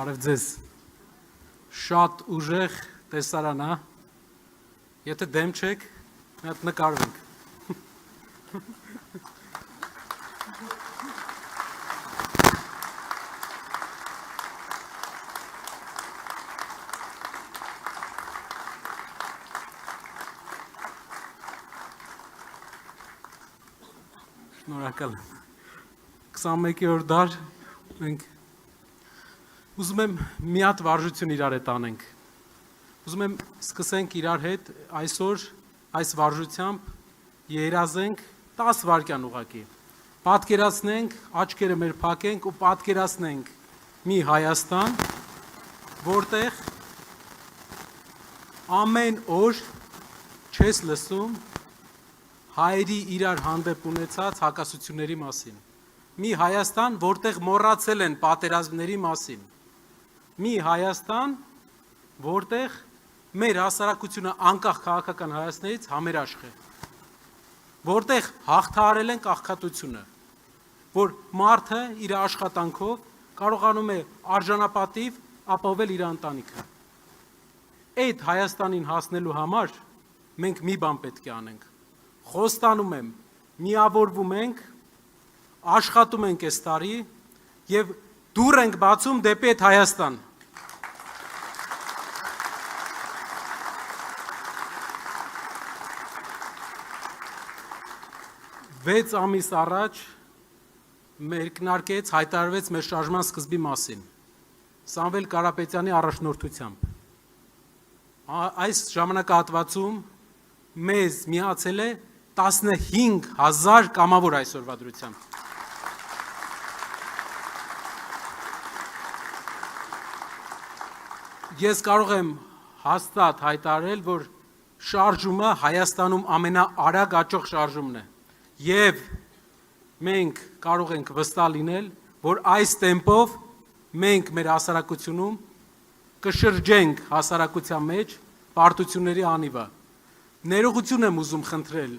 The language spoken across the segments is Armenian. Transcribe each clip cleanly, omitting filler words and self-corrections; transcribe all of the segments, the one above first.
Բարև ձեզ, շատ ուժեղ տեսարան, եթե դեմ չեք, մի հատ նկարվենք։ Շնորհակալ եմ։ 21-րդ դար մենք ուզում եմ մի հատ վարժություն իրար հետ անենք։ Ուզում եմ սկսենք իրար հետ այսօր այս վարժությամբ երազենք 10 վայրկյան ուղղակի։ Պատկերացնենք, աչքերը մեր փակենք ու պատկերացնենք մի Հայաստան, որտեղ ամեն օր չես լսում հայերի իրար հանդեպ ունեցած հակասությունների մասին։ Մի Հայաստան, որտեղ մոռացել են պատերազմների մասին։ Մի Հայաստան, որտեղ մեր հասարակությունը անկախ քաղաքական հայացքներից համերաշխ է, որտեղ հաղթահարել են աղքատությունը, որ մարդը իր աշխատանքով կարողանում է արժանապատիվ ապահովել իր ընտանիքը։ Այդ Հայաստանին հասնելու համար մենք մի բան պետք է անենք։ Խոստանում եմ, միավորվում ենք, աշխատում ենք այս տարի եւ դուռ ենք բացում դեպի այդ Հայաստան։ Վեց ամիս առաջ մեկնարկեց, հայտարարվեց մեր շարժման սկզբի մասին, Սամվել Կարապետյանի առաջնորդությամբ։ Այս ժամանակահատվածում մեզ միացել է 15,000 կամավոր այսօրվա դրությամբ։ Ես կարող եմ հաստատ հայտարարել, որ շարժումը Հայաստանում ամենաարագ աճող շարժումն է, եւ մենք կարող ենք վստահ լինել, որ այս տեմպով մենք մեր հասարակությունում կշրջենք հասարակության մեջ պարտությունների անիվը։ Ներողություն եմ ուզում խնդրել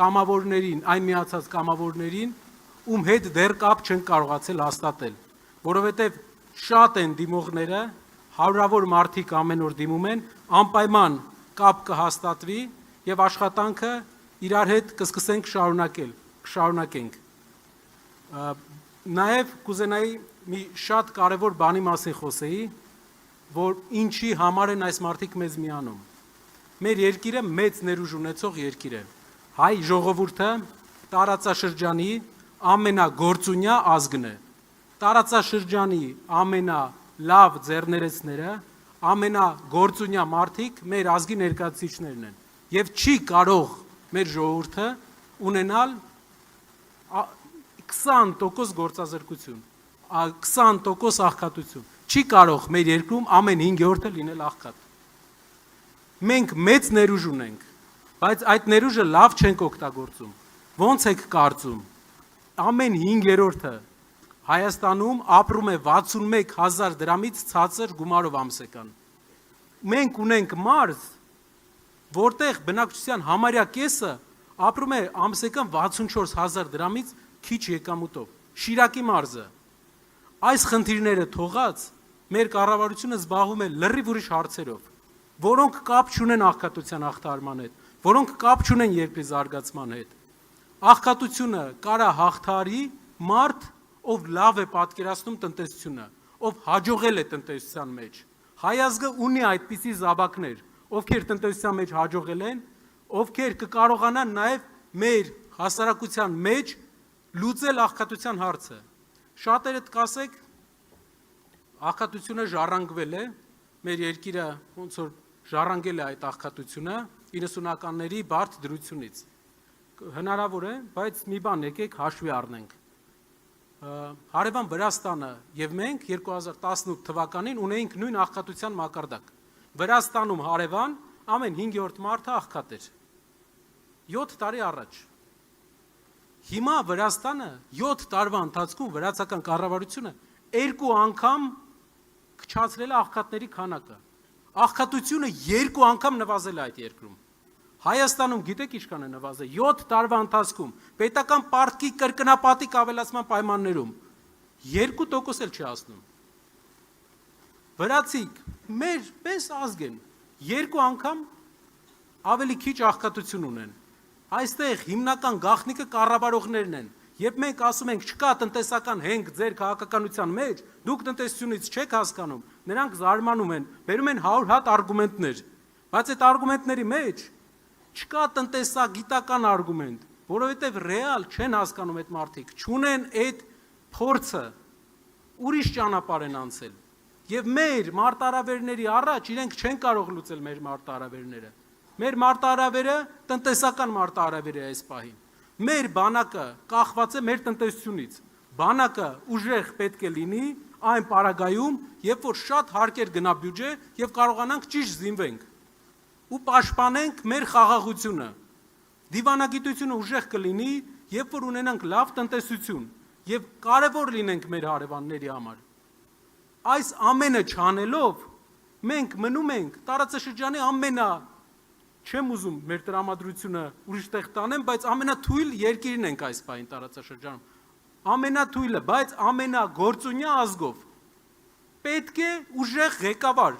կամավորներին, այն միացած կամավորներին, ում հետ դեռ կապ չեն կարողացել հաստատել, որովհետև շատ են դիմողները, հարյուրավոր մարդիկ ամեն օր դիմում են, անպայման կապ կհաստատվի եւ աշխատանքը իրար հետ կսկսենք շարունակենք։ Նաեւ կուզենայի մի շատ կարևոր բանի մասին խոսեի, որ ինչի համար են այս մարդիկ մեզ միանում։ Մեր երկիրը մեծ ներուժ ունեցող երկիր է։ Հայ ժողովուրդը տարածաշրջանի ամենագործունյա ազգն է։ Տարածաշրջանի ամենալավ ձեռներեցները, ամենագործունյա մարդիկ մեր ազգի ներկայացուցիչներն են։ Եվ չի կարող մեր ժողովուրդը ունենալ 20% գործազրկություն, 20% աղքատություն։ Չի կարող մեր երկրում ամեն 5-րդը լինել աղքատ։ Մենք մեծ ներուժ ունենք, բայց այդ ներուժը լավ չենք օգտագործում։ Ոնց եք կարծում, ամեն 5-րդը Հայաստանում ապրում է 61,000 դրամից ցածր գումարով ամսական։ Մենք ունենք մարզ, որտեղ բնակչության համարյա կեսը ապրում է ամսական 64,000 դրամից քիչ եկամուտով։ Շիրակի մարզը։ Այս խնդիրները թողած մեր կառավարությունը զբաղվում է լրիվ ուրիշ հարցերով, որոնք կապ չունեն աղքատության հաղթահարման հետ, որոնք կապ չունեն երկրի զարգացման հետ։ Աղքատությունը կարա հաղթահարի մարդ, ով լավ է պատկերացնում տնտեսությունը, ով հաջողել է տնտեսության մեջ։ Հայ ազգը ունի այդպիսի զավակներ, ովքեր տնտեսության մեջ հաջողել են, ովքեր կկարողանան նաև մեր հասարակության մեջ լուծել աղքատության հարցը։ Շատերդ կասեք, աղքատությունը ժառանգվել է, մեր երկիրը ոնց որ ժառանգել է այդ աղքատությունը 90-ականների բարդ դրությունից։ Հնարավոր է, բայց մի բան եկեք հաշվի առնենք։ Հարևան Վրաստանը եւ մենք 2018 թվականին ունեինք նույն աղքատության մակարդակ։ Վրաստանում հարևան ամեն 5-րդ մարդը աղքատ էր։ 7 տարի առաջ։ Հիմա Վրաստանը 7 տարվա ընթացքում վրացական կառավարությունը 2 անգամ քչացրել է աղքատների քանակը։ Աղքատությունը 2 անգամ նվազել է այդ երկրում։ Հայաստանում գիտեք ինչքան է նվազել 7 տարվա ընթացքում պետական պարտքի կրկնապատիկ ավելացման պայմաններում 2% էլ չի հասնում։ վրացիք մեր պես ազգ են, 2 անգամ ավելի քիչ աղքատություն ունեն։ Այստեղ հիմնական գաղտնիքը կառավարողներն են։ Երբ մենք ասում ենք չկա տնտեսական հենք ձեր քաղաքականության մեջ, դուք տնտեսությունից չեք հասկանում, նրանք զարմանում են, բերում են 100 հատ արգումենտներ, բայց այդ արգումենտների մեջ չկա տնտեսագիտական արգումենտ, որովհետև ռեալ չեն հասկանում այդ մարդիկ, չունեն այդ փորձը, ուրիշ ճանապարհ են անցել։ Եվ մեր մարտահրավերների առաջ իրենք չեն կարող լուծել մեր մարտահրավերները։ Մեր մարտահրավերը տնտեսական մարտահրավեր է այս պահին։ Մեր բանակը կախված է մեր տնտեսությունից։ Բանակը ուժեղ պետք է լինի այն պարագայում, երբ որ շատ հարկեր գնա բյուջե եւ կարողանանք ճիշտ զինվենք ու պաշտպանենք մեր խաղաղությունը։ Դիվանագիտությունը ուժեղ կլինի, երբ որ ունենանք լավ տնտեսություն եւ կարեւոր լինենք մեր հարևանների համար։ Այս ամենը չանելով մենք մնում ենք տարածաշրջանի չեմ ուզում մեր տրամադրությունը ուրիշ տեղ տանեմ, բայց ամենաթույլ երկիրն ենք այս պահին տարածաշրջանում։ Ամենաթույլը, բայց ամենագործունյա ազգով։ Պետք է ուժեղ ղեկավար,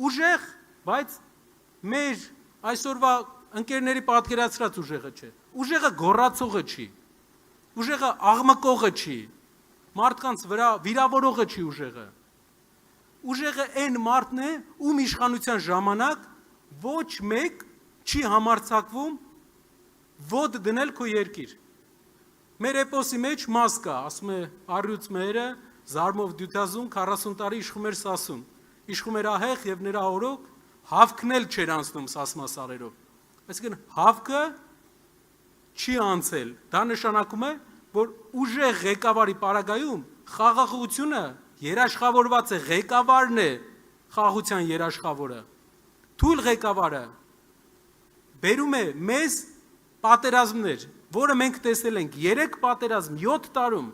ուժեղ, բայց մեր այսօրվա ընկերների պատկերացրած ուժեղը չէ։ Ուժեղը գոռացողը չի։ Ուժեղը աղմկողը չի։ Մարդկանց վրա վիրավորողը չի ուժեղը։ Ուժեղը այն մարդն է, ում իշխանության ժամանակ ոչ մեկ չի համարձակվում ոդ դնել քո երկիր։ Մեր էպոսի մեջ մաս կա, ասում է առյուծ մերը, զարմով դյութազուն 40 տարի իշխում էր Սասուն։ Իշխում էր ահեղ եւ նրա օրոք հավքնել չէր անցնում սասմասարերով։ Այսինքն հավքը չի անցել։ Դա նշանակում է, որ ուժեղ ղեկավարի պարագայում խաղաղությունը երաշխավորված է, ղեկավարն է խաղաղության երաշխավորը։ Թույլ ղեկավարը բերում է մեզ պատերազմներ, որը մենք տեսել ենք 3 պատերազմ 7 տարում։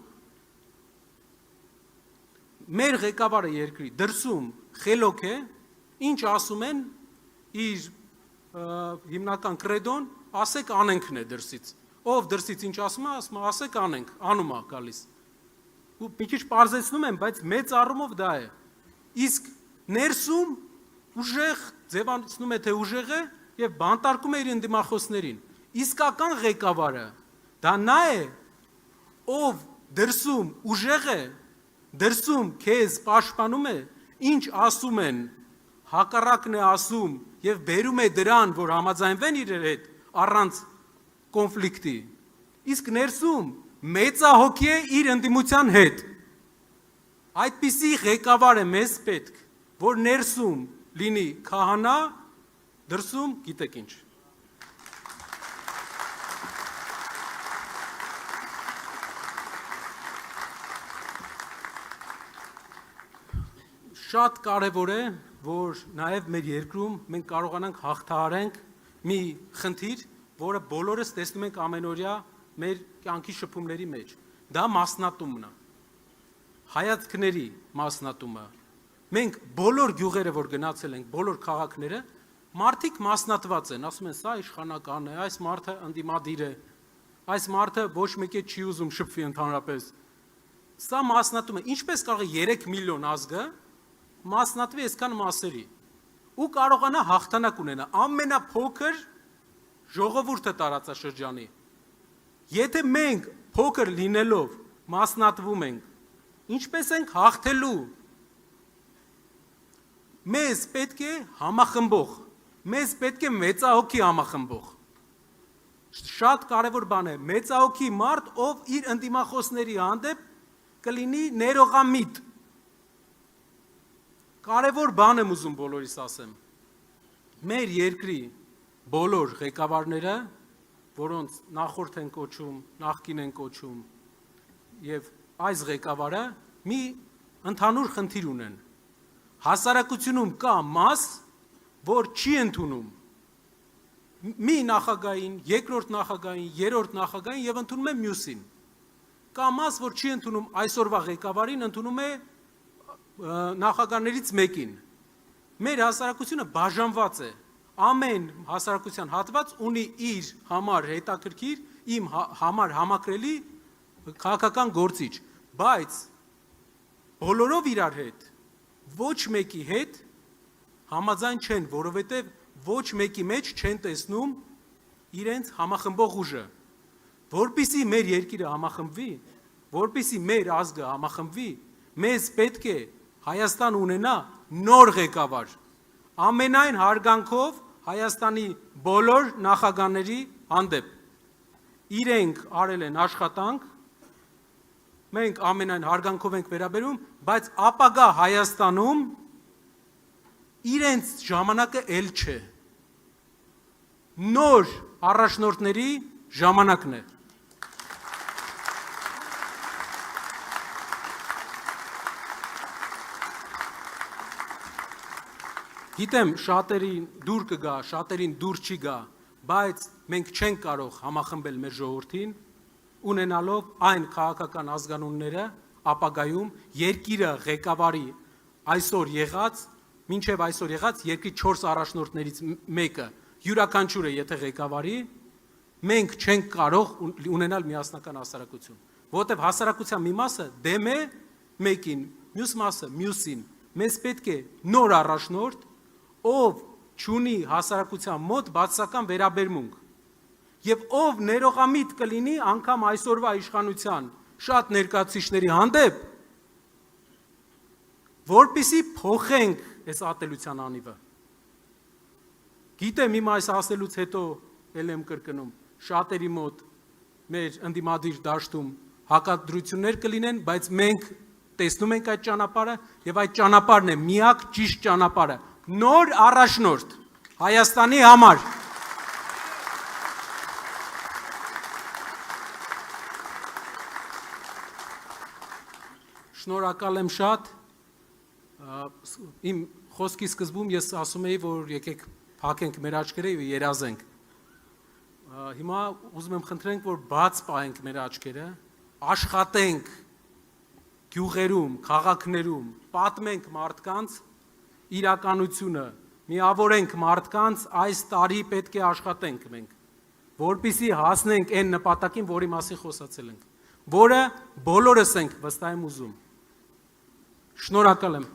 Մեր ղեկավարը երկրի դրսում խելոք է, ինչ ասում են իր հիմնական կրեդոն, ասեք անենքն է դրսից։ Ով դրսից ինչ ասում է, ասեք անենք, անում է գալիս։ Ու մի քիչ պարզեցնում եմ, բայց մեծ առումով դա է։ Իսկ ներսում ուժեղ ձևացնում է թե ուժեղ է եւ բանտարկում է իր ընդդիմախոսներին։ Իսկական ղեկավարը դա նա է, ով դրսում ուժեղ է, դրսում քեզ պաշտպանում է, ինչ ասում են, հակառակն է ասում եւ բերում է դրան, որ համաձայնվեն իրար հետ առանց կոնֆլիկտի։ Իսկ ներսում մեծահոգի է իր ընդդիմության հետ։ Այդպիսի ղեկավար է մեզ պետք, որ ներսում լինի քահանա, դրսում գիտեք ինչ։ Շատ կարևոր է, որ նաև մեր երկրում մենք կարողանանք հաղթահարենք մի խնդիր, որը բոլորս տեսնում ենք ամենօրյա մեր կյանքի շփումների մեջ։ Դա մասնատումն է։ Հայացքների մասնատումը։ Մենք բոլոր գյուղերը, որ գնացել ենք, բոլոր քաղաքները, մարդիկ մասնատված են, ասում են, սա իշխանական է, այս մարդը ընդդիմադիր է, այս մարդը ոչ մեկի չի ուզում շփվի ընդհանրապես։ Սա մասնատում է, ինչպես կարող է 3 միլիոն ազգը մասնատվի այսքան մասերի ու կարողանա հաղթանակ ունենա ամենափոքր ժողովուրդը տարածաշրջանի։ Եթե մենք փոքր լինելով մասնատվում ենք, ինչպես ենք հաղթելու։ Մեզ պետք է համախմբող, մեզ պետք է մեծահոգի համախմբող։ Շատ կարևոր բան է, մեծահոգի մարդ, ով իր ընդդիմախոսների հանդեպ կլինի ներողամիտ։ Կարևոր բան եմ ուզում բոլորիս ասեմ։ Մեր երկրի բոլոր ղեկավարները, որոնց նախորդ են կոչում, նախկին են կոչում, եւ այս ղեկավարը մի ընդհանուր խնդիր ունեն։ Հասարակությունում կա մաս, որ չի ընդունում մի նախագահին, երկրորդ նախագահին, երրորդ նախագահին եւ ընդունում է մյուսին։ Կա մաս, որ չի ընդունում այսօրվա ղեկավարին, ընդունում է նախագահներից մեկին։ Մեր հասարակությունը բաժանված է։ Ամեն հասարակության հատված ունի իր համար հետաքրքիր, իմ համար համակրելի քաղաքական գործիչ, բայց բոլորով իրար հետ ոչ մեկի հետ համաձայն չեն, որովհետև ոչ մեկի մեջ չեն տեսնում իրենց համախմբող ուժը։ Որպեսզի մեր երկիրը համախմբվի, որպեսզի մեր ազգը համախմբվի, մեզ պետք է Հայաստան ունենա նոր ղեկավար։ Ամենայն հարգանքով Հայաստանի բոլոր նախագահների հանդեպ։ Իրենք արել են աշխատանք, մենք ամենայն հարգանքով ենք վերաբերում, բայց ապագա Հայաստանում իրենց ժամանակը էլ չէ։ Նոր առաջնորդների ժամանակն է։ Գիտեմ, շատերին դուր կգա, շատերին դուր չի գա, բայց մենք չենք կարող համախմբել մեր ժողովրդին, ունենալով այն քաղաքական ազգանունները ապագայում երկիրը ղեկավարի այսօր եղած, մինչև այսօր եղած երկրի 4 առաջնորդներից մեկը յուրաքանչյուրը եթե ղեկավարի, մենք չենք կարող ունենալ միասնական հասարակություն, որովհետև հասարակության մի մասը դեմ է մեկին, մյուս մասը մյուսին, մեզ պետք է նոր առաջնորդ, ով չունի հասարակության մոտ բացասական վերաբերմունք եւ ով ներողամիտ կլինի անգամ այսօրվա իշխանության շատ ներկայացուցիչների հանդեպ, որպեսզի փոխենք այս ատելության անիվը։ Գիտեմ, հիմա այս ասելուց հետո ել եմ կրկնում, շատերի մոտ մեր ընդդիմադիր դաշտում հակադրություններ կլինեն, բայց մենք տեսնում ենք այդ ճանապարհը եւ այդ ճանապարհն է միակ ճիշտ ճանապարհը։ Նոր առաջնորդ Հայաստանի համար։ Շնորհակալ եմ շատ։ Իմ խոսքի սկզբում ես ասում էի, որ եկեք փակենք մեր աչքերը եւ երազենք։ Հիմա ուզում եմ խնդրենք, որ բաց պահենք մեր աչքերը, աշխատենք գյուղերում, քաղաքներում, պատմենք մարդկանց իրականությունը, միավորենք մարդկանց, այս տարի պետք է աշխատենք մենք, որպեսզի հասնենք այն նպատակին, որի մասին խոսացել ենք, որը բոլորս ենք վստահ եմ ուզում։ Շնորհակալ եմ։